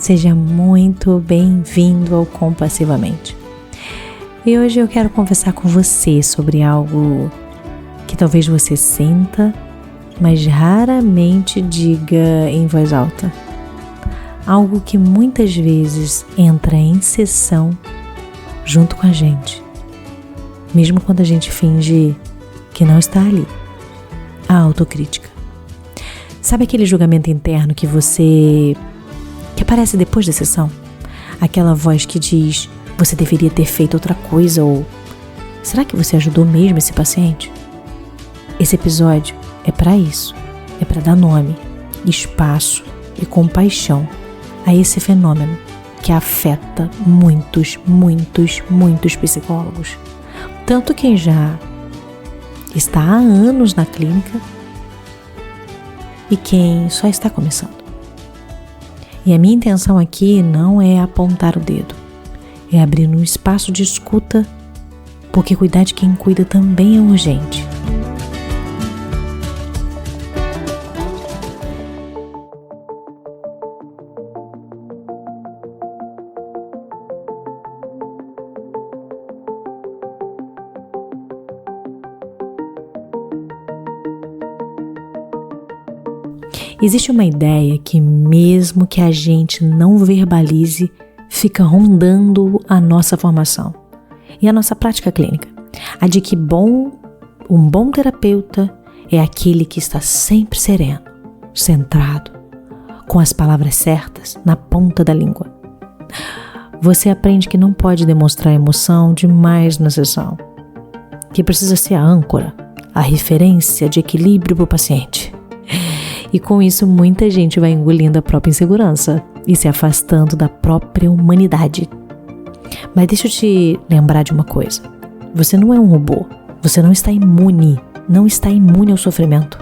Seja muito bem-vindo ao Compassivamente. E hoje eu quero conversar com você sobre algo que talvez você sinta, mas raramente diga em voz alta. Algo que muitas vezes entra em sessão junto com a gente, mesmo quando a gente finge que não está ali. A autocrítica. Sabe aquele julgamento interno que aparece depois da sessão? Aquela voz que diz: você deveria ter feito outra coisa, ou será que você ajudou mesmo esse paciente? Esse episódio é para isso, é para dar nome, espaço e compaixão a esse fenômeno que afeta muitos psicólogos. Tanto quem já está há anos na clínica e quem só está começando. E a minha intenção aqui não é apontar o dedo, é abrir um espaço de escuta, porque cuidar de quem cuida também é urgente. Existe uma ideia que, mesmo que a gente não verbalize, fica rondando a nossa formação e a nossa prática clínica. A de que um bom terapeuta é aquele que está sempre sereno, centrado, com as palavras certas na ponta da língua. Você aprende que não pode demonstrar emoção demais na sessão, que precisa ser a âncora, a referência de equilíbrio para o paciente. E com isso muita gente vai engolindo a própria insegurança e se afastando da própria humanidade. Mas deixa eu te lembrar de uma coisa. Você não é um robô. Você não está imune ao sofrimento.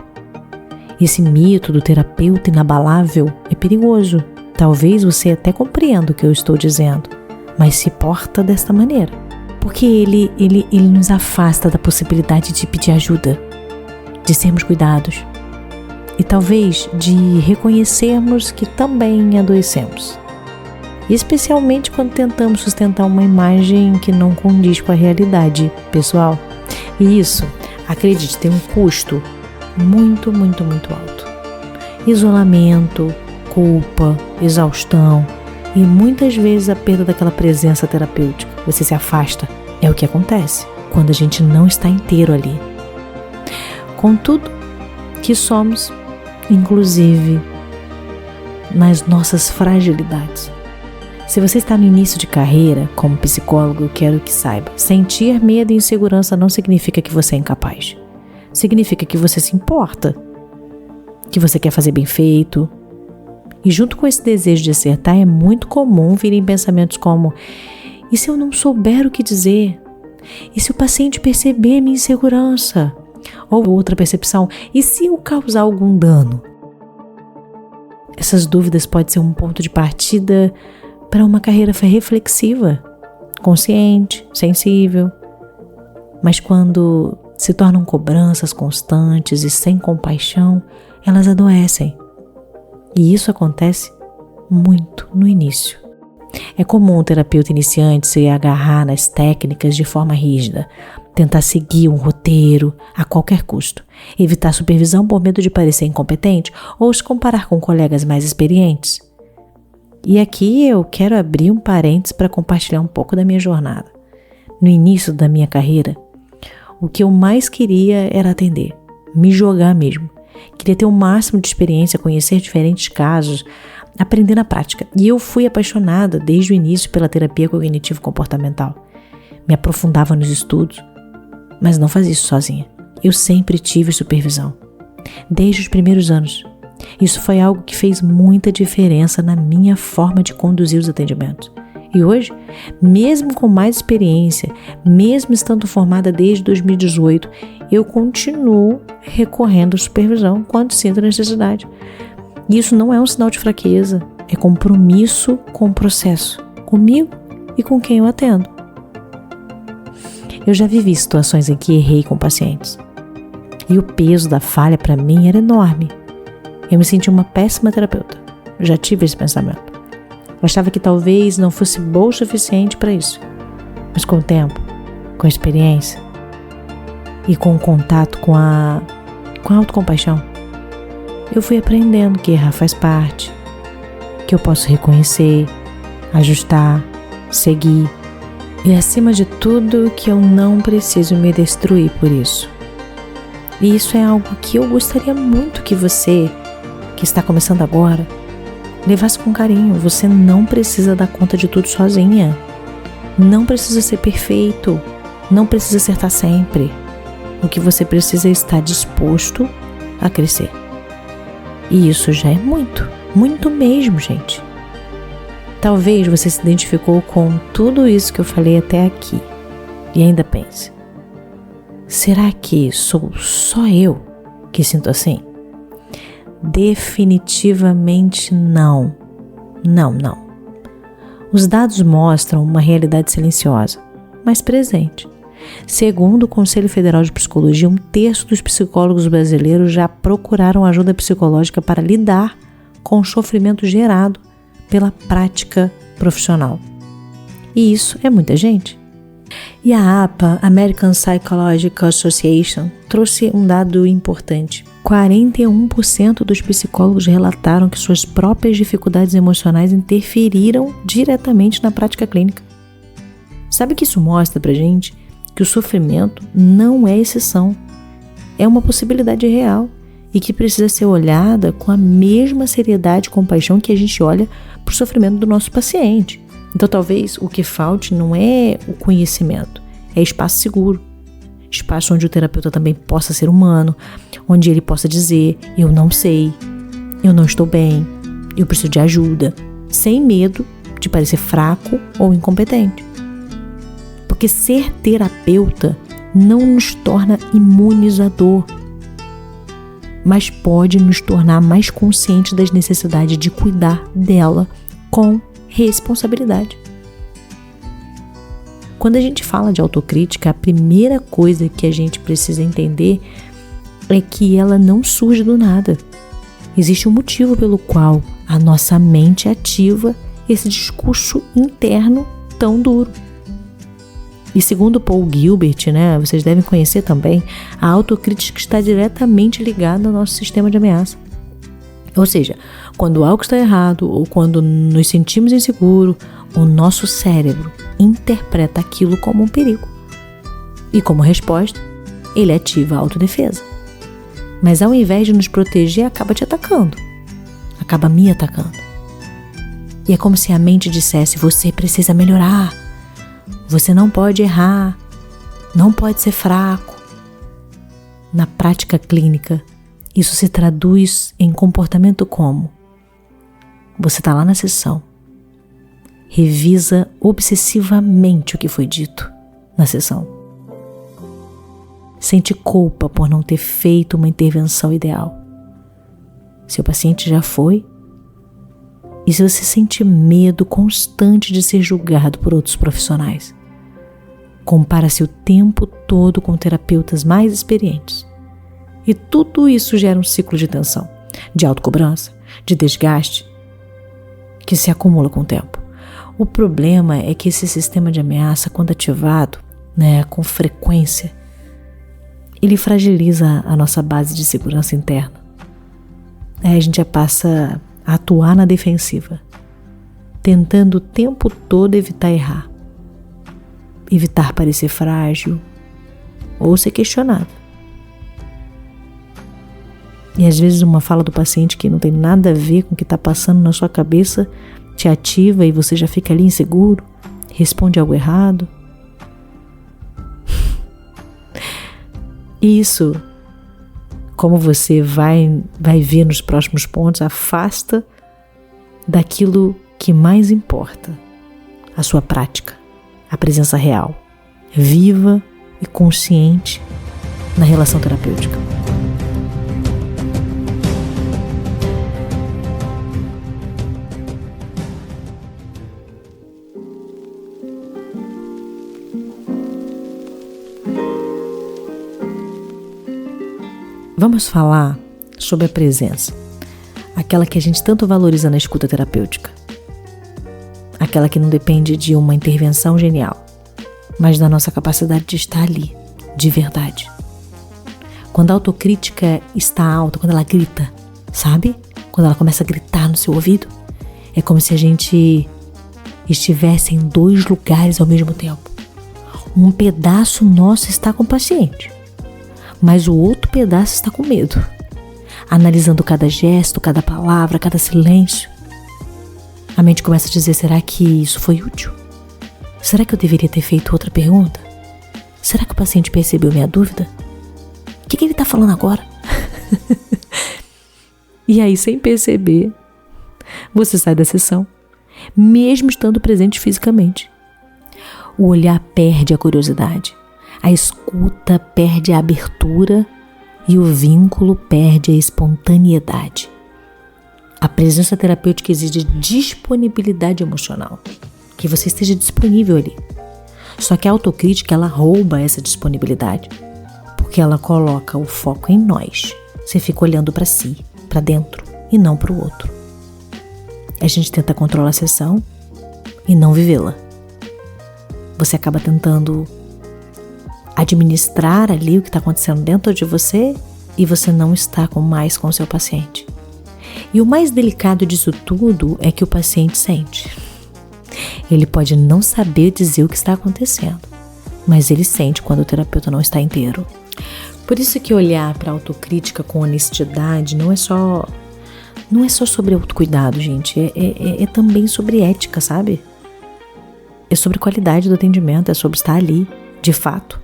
Esse mito do terapeuta inabalável é perigoso. Talvez você até compreenda o que eu estou dizendo, mas se porta desta maneira. Porque ele nos afasta da possibilidade de pedir ajuda, de sermos cuidados. E talvez de reconhecermos que também adoecemos. Especialmente quando tentamos sustentar uma imagem que não condiz com a realidade pessoal. E isso, acredite, tem um custo muito alto. Isolamento, culpa, exaustão e muitas vezes a perda daquela presença terapêutica. Você se afasta. É o que acontece quando a gente não está inteiro ali. Contudo, que somos, inclusive nas nossas fragilidades. Se você está no início de carreira como psicólogo, eu quero que saiba: sentir medo e insegurança não significa que você é incapaz. Significa que você se importa, que você quer fazer bem feito. E junto com esse desejo de acertar, é muito comum virem pensamentos como: e se eu não souber o que dizer? E se o paciente perceber minha insegurança? Ou outra percepção: e se eu causar algum dano? Essas dúvidas podem ser um ponto de partida para uma carreira reflexiva, consciente, sensível. Mas quando se tornam cobranças constantes e sem compaixão, elas adoecem. E isso acontece muito no início. É comum o terapeuta iniciante se agarrar nas técnicas de forma rígida, tentar seguir um roteiro a qualquer custo, evitar supervisão por medo de parecer incompetente ou se comparar com colegas mais experientes. E aqui eu quero abrir um parênteses para compartilhar um pouco da minha jornada. No início da minha carreira, o que eu mais queria era atender, me jogar mesmo. Queria ter o máximo de experiência, conhecer diferentes casos, aprender na prática. E eu fui apaixonada desde o início pela terapia cognitivo-comportamental. Me aprofundava nos estudos, mas não fazia isso sozinha. Eu sempre tive supervisão, desde os primeiros anos. Isso foi algo que fez muita diferença na minha forma de conduzir os atendimentos. E hoje, mesmo com mais experiência, mesmo estando formada desde 2018, eu continuo recorrendo à supervisão quando sinto necessidade. E isso não é um sinal de fraqueza, é compromisso com o processo, comigo e com quem eu atendo. Eu já vivi situações em que errei com pacientes. E o peso da falha para mim era enorme. Eu me senti uma péssima terapeuta. Já tive esse pensamento. Eu achava que talvez não fosse boa o suficiente para isso. Mas com o tempo, com a experiência e com o contato com a autocompaixão, eu fui aprendendo que errar faz parte, que eu posso reconhecer, ajustar, seguir e, acima de tudo, que eu não preciso me destruir por isso. E isso é algo que eu gostaria muito que você, que está começando agora, levasse com carinho. Você não precisa dar conta de tudo sozinha. Não precisa ser perfeito. Não precisa acertar sempre. O que você precisa é estar disposto a crescer. E isso já é muito, muito mesmo, gente. Talvez você se identificou com tudo isso que eu falei até aqui e ainda pense: será que sou só eu que sinto assim? Definitivamente não. Não. Os dados mostram uma realidade silenciosa, mas presente. Segundo o Conselho Federal de Psicologia, 1/3 dos psicólogos brasileiros já procuraram ajuda psicológica para lidar com o sofrimento gerado pela prática profissional. E isso é muita gente. E a APA, American Psychological Association, trouxe um dado importante. 41% dos psicólogos relataram que suas próprias dificuldades emocionais interferiram diretamente na prática clínica. Sabe o que isso mostra pra gente? Que o sofrimento não é exceção, é uma possibilidade real e que precisa ser olhada com a mesma seriedade e compaixão que a gente olha para o sofrimento do nosso paciente. Então talvez o que falte não é o conhecimento, é espaço seguro. Espaço onde o terapeuta também possa ser humano, onde ele possa dizer: eu não sei, eu não estou bem, eu preciso de ajuda, sem medo de parecer fraco ou incompetente. Porque ser terapeuta não nos torna imunes à dor, mas pode nos tornar mais conscientes das necessidades de cuidar dela com responsabilidade. Quando a gente fala de autocrítica, a primeira coisa que a gente precisa entender é que ela não surge do nada. Existe um motivo pelo qual a nossa mente ativa esse discurso interno tão duro. E segundo Paul Gilbert, vocês devem conhecer também, a autocrítica está diretamente ligada ao nosso sistema de ameaça. Ou seja, quando algo está errado ou quando nos sentimos inseguros, o nosso cérebro interpreta aquilo como um perigo. E como resposta, ele ativa a autodefesa. Mas ao invés de nos proteger, acaba te atacando. Acaba me atacando. E é como se a mente dissesse: você precisa melhorar. Você não pode errar. Não pode ser fraco. Na prática clínica, isso se traduz em comportamento como: você está lá na sessão, revisa obsessivamente o que foi dito na sessão. Sente culpa por não ter feito uma intervenção ideal. Seu paciente já foi. E se você sente medo constante de ser julgado por outros profissionais, compara-se o tempo todo com terapeutas mais experientes. E tudo isso gera um ciclo de tensão, de autocobrança, de desgaste, que se acumula com o tempo. O problema é que esse sistema de ameaça, quando ativado, com frequência, ele fragiliza a nossa base de segurança interna. A gente já passa a atuar na defensiva, tentando o tempo todo evitar errar, evitar parecer frágil ou ser questionado. E às vezes uma fala do paciente que não tem nada a ver com o que está passando na sua cabeça te ativa e você já fica ali inseguro, responde algo errado. Isso, como você vai ver nos próximos pontos, afasta daquilo que mais importa, a sua prática, a presença real, viva e consciente na relação terapêutica. Vamos falar sobre a presença, aquela que a gente tanto valoriza na escuta terapêutica. aquela que não depende de uma intervenção genial, mas da nossa capacidade de estar ali, de verdade. Quando a autocrítica está alta, quando ela grita, sabe? Quando ela começa a gritar no seu ouvido, é como se a gente estivesse em 2 lugares ao mesmo tempo. Um pedaço nosso está com o paciente, mas o outro pedaço está com medo, analisando cada gesto, cada palavra, cada silêncio. A mente começa a dizer: será que isso foi útil? Será que eu deveria ter feito outra pergunta? Será que o paciente percebeu minha dúvida? O que ele está falando agora? E aí, sem perceber, você sai da sessão, mesmo estando presente fisicamente. O olhar perde a curiosidade, a escuta perde a abertura e o vínculo perde a espontaneidade. A presença terapêutica exige disponibilidade emocional, que você esteja disponível ali. Só que a autocrítica, ela rouba essa disponibilidade, porque ela coloca o foco em nós. Você fica olhando para si, para dentro, e não para o outro. A gente tenta controlar a sessão e não vivê-la. Você acaba tentando administrar ali o que está acontecendo dentro de você e você não está mais com o seu paciente. E o mais delicado disso tudo é que o paciente sente. Ele pode não saber dizer o que está acontecendo, mas ele sente quando o terapeuta não está inteiro. Por isso que olhar para a autocrítica com honestidade não é só sobre autocuidado, gente. É também sobre ética, sabe? É sobre qualidade do atendimento, é sobre estar ali, de fato,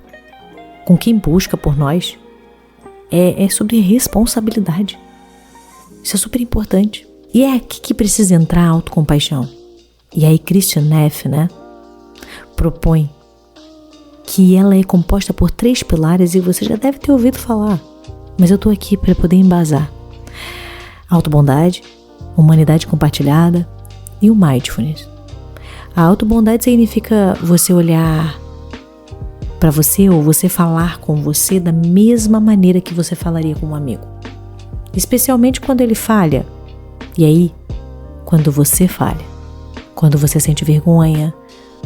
com quem busca por nós. É sobre responsabilidade. Isso é super importante. E é aqui que precisa entrar a autocompaixão. E aí Christian Neff, propõe que ela é composta por 3 pilares e você já deve ter ouvido falar, mas eu tô aqui para poder embasar. Autobondade, humanidade compartilhada e o mindfulness. A autobondade significa você olhar para você ou você falar com você da mesma maneira que você falaria com um amigo. Especialmente quando ele falha. E aí, quando você falha, quando você sente vergonha,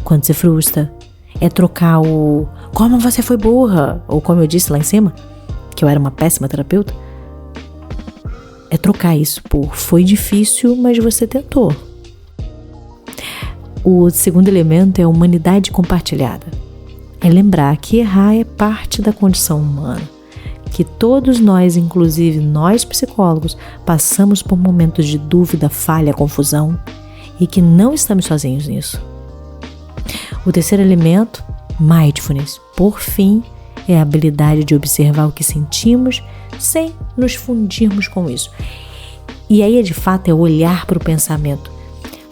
quando se frustra, é trocar o "como você foi burra", ou como eu disse lá em cima, que eu era uma péssima terapeuta, é trocar isso por "foi difícil, mas você tentou". O segundo elemento é a humanidade compartilhada. É lembrar que errar é parte da condição humana, que todos nós, inclusive nós psicólogos, passamos por momentos de dúvida, falha, confusão e que não estamos sozinhos nisso. O terceiro elemento, mindfulness, por fim, é a habilidade de observar o que sentimos sem nos fundirmos com isso. E aí, de fato, é olhar para o pensamento.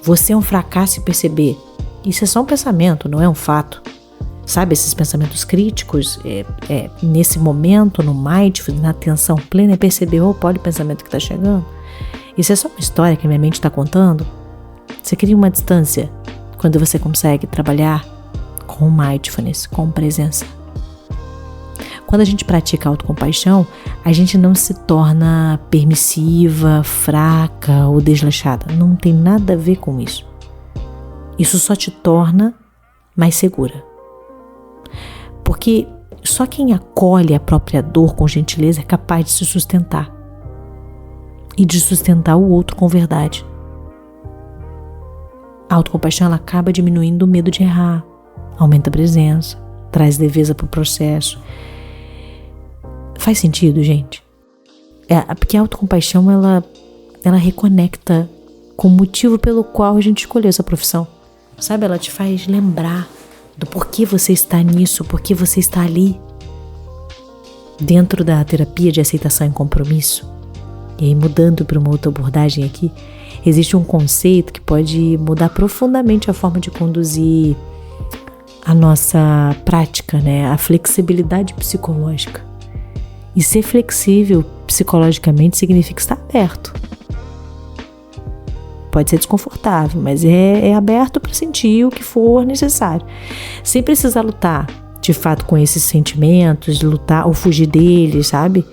Você é um fracasso e perceber. Isso é só um pensamento, não é um fato. Sabe, esses pensamentos críticos, nesse momento, no mindfulness, na atenção plena, é perceber, olha o pensamento que está chegando. Isso é só uma história que a minha mente está contando. Você cria uma distância quando você consegue trabalhar com mindfulness, com presença. Quando a gente pratica autocompaixão, a gente não se torna permissiva, fraca ou desleixada. Não tem nada a ver com isso. Isso só te torna mais segura. Porque só quem acolhe a própria dor com gentileza é capaz de se sustentar. E de sustentar o outro com verdade. A autocompaixão, ela acaba diminuindo o medo de errar, aumenta a presença, traz leveza para o processo. Faz sentido, gente? Porque a autocompaixão, ela reconecta com o motivo pelo qual a gente escolheu essa profissão. Sabe, ela te faz lembrar do porquê você está nisso, porquê você está ali. Dentro da terapia de aceitação e compromisso, e aí mudando para uma outra abordagem aqui, existe um conceito que pode mudar profundamente a forma de conduzir a nossa prática, a flexibilidade psicológica. E ser flexível psicologicamente significa estar aberto. Pode ser desconfortável, mas é aberto para sentir o que for necessário. Sem precisar lutar, de fato, com esses sentimentos, de lutar ou fugir deles, sabe?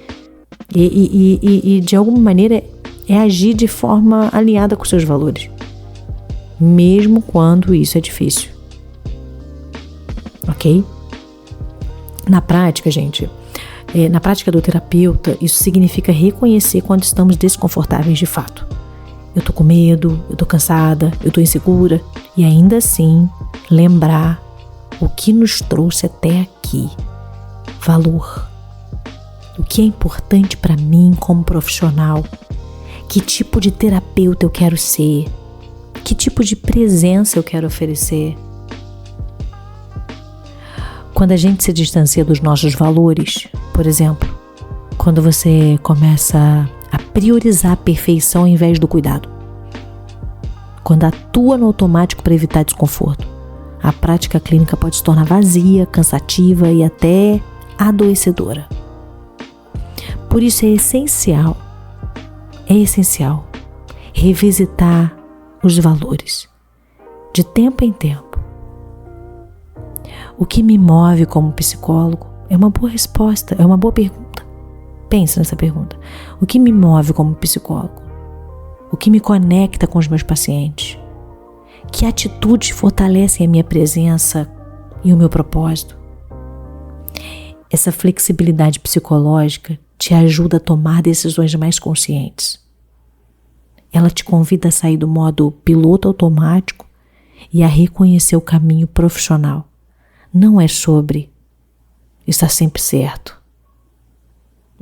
E de alguma maneira é agir de forma alinhada com seus valores. mesmo quando isso é difícil. Ok? Na prática, gente, na prática do terapeuta, isso significa reconhecer quando estamos desconfortáveis de fato. Eu tô com medo, eu tô cansada, eu tô insegura. E ainda assim, lembrar o que nos trouxe até aqui. Valor. O que é importante para mim como profissional. Que tipo de terapeuta eu quero ser. Que tipo de presença eu quero oferecer. Quando a gente se distancia dos nossos valores, por exemplo, quando você começa a priorizar a perfeição ao invés do cuidado, quando atua no automático para evitar desconforto, a prática clínica pode se tornar vazia, cansativa e até adoecedora. Por isso é essencial revisitar os valores, de tempo em tempo. O que me move como psicólogo é uma boa resposta, é uma boa pergunta. Pense nessa pergunta. O que me move como psicólogo? O que me conecta com os meus pacientes? Que atitudes fortalecem a minha presença e o meu propósito? Essa flexibilidade psicológica te ajuda a tomar decisões mais conscientes. Ela te convida a sair do modo piloto automático e a reconhecer o caminho profissional. Não é sobre estar sempre certo,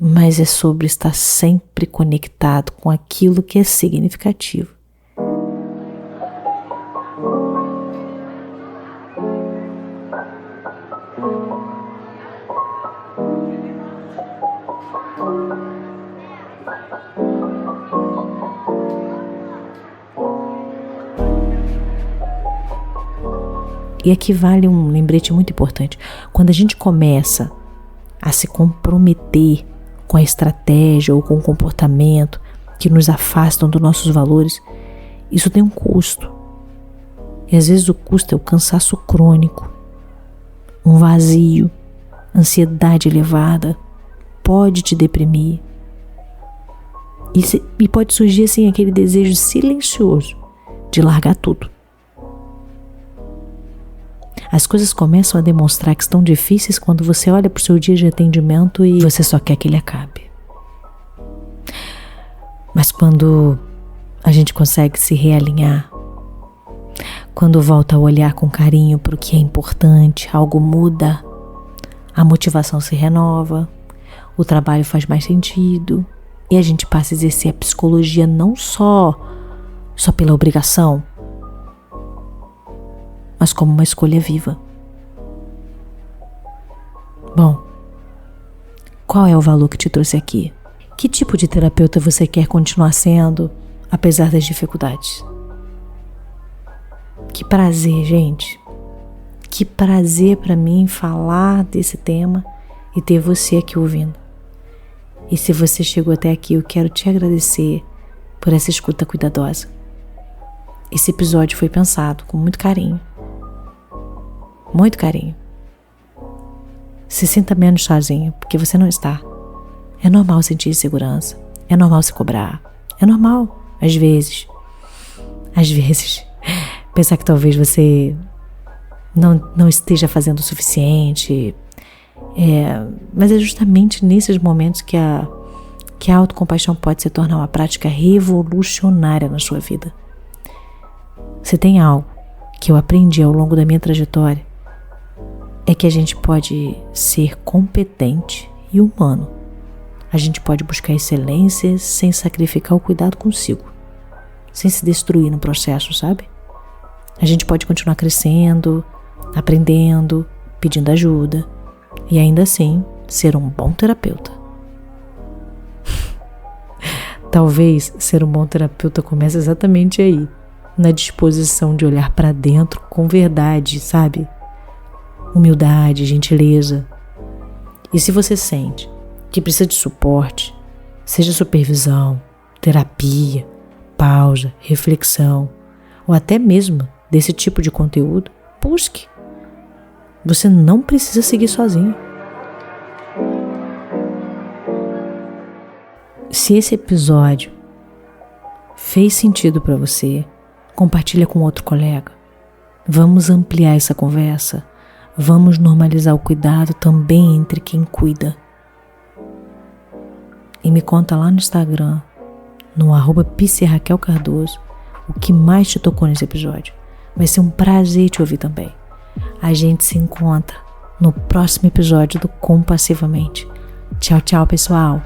mas é sobre estar sempre conectado com aquilo que é significativo. E aqui vale um lembrete muito importante. Quando a gente começa a se comprometer com a estratégia ou com o comportamento que nos afastam dos nossos valores, isso tem um custo. E às vezes o custo é o cansaço crônico, um vazio, ansiedade elevada, pode te deprimir. E pode surgir assim aquele desejo silencioso de largar tudo. As coisas começam a demonstrar que estão difíceis quando você olha para o seu dia de atendimento e você só quer que ele acabe. Mas quando a gente consegue se realinhar, quando volta a olhar com carinho para o que é importante, algo muda, a motivação se renova, o trabalho faz mais sentido e a gente passa a exercer a psicologia não só pela obrigação, mas como uma escolha viva. Bom, qual é o valor que te trouxe aqui? Que tipo de terapeuta você quer continuar sendo, apesar das dificuldades? Que prazer, gente. Que prazer para mim falar desse tema e ter você aqui ouvindo. E se você chegou até aqui, eu quero te agradecer por essa escuta cuidadosa. Esse episódio foi pensado com muito carinho. Muito carinho. Se sinta menos sozinho, porque você não está. É normal sentir insegurança. É normal se cobrar. É normal, às vezes, pensar que talvez você não esteja fazendo o suficiente. Mas é justamente nesses momentos que a autocompaixão pode se tornar uma prática revolucionária na sua vida. Se tem algo que eu aprendi ao longo da minha trajetória, é que a gente pode ser competente e humano. A gente pode buscar excelência sem sacrificar o cuidado consigo, sem se destruir no processo, sabe? A gente pode continuar crescendo, aprendendo, pedindo ajuda e ainda assim ser um bom terapeuta. Talvez ser um bom terapeuta comece exatamente aí, na disposição de olhar para dentro com verdade, sabe? Humildade, gentileza. E se você sente que precisa de suporte, seja supervisão, terapia, pausa, reflexão, ou até mesmo desse tipo de conteúdo, busque. Você não precisa seguir sozinho. Se esse episódio fez sentido para você, Compartilha com outro colega. Vamos ampliar essa conversa. Vamos normalizar o cuidado também entre quem cuida. E me conta lá no Instagram, no @psraquelcardoso, o que mais te tocou nesse episódio. Vai ser um prazer te ouvir também. A gente se encontra no próximo episódio do Compassivamente. Tchau, tchau, pessoal!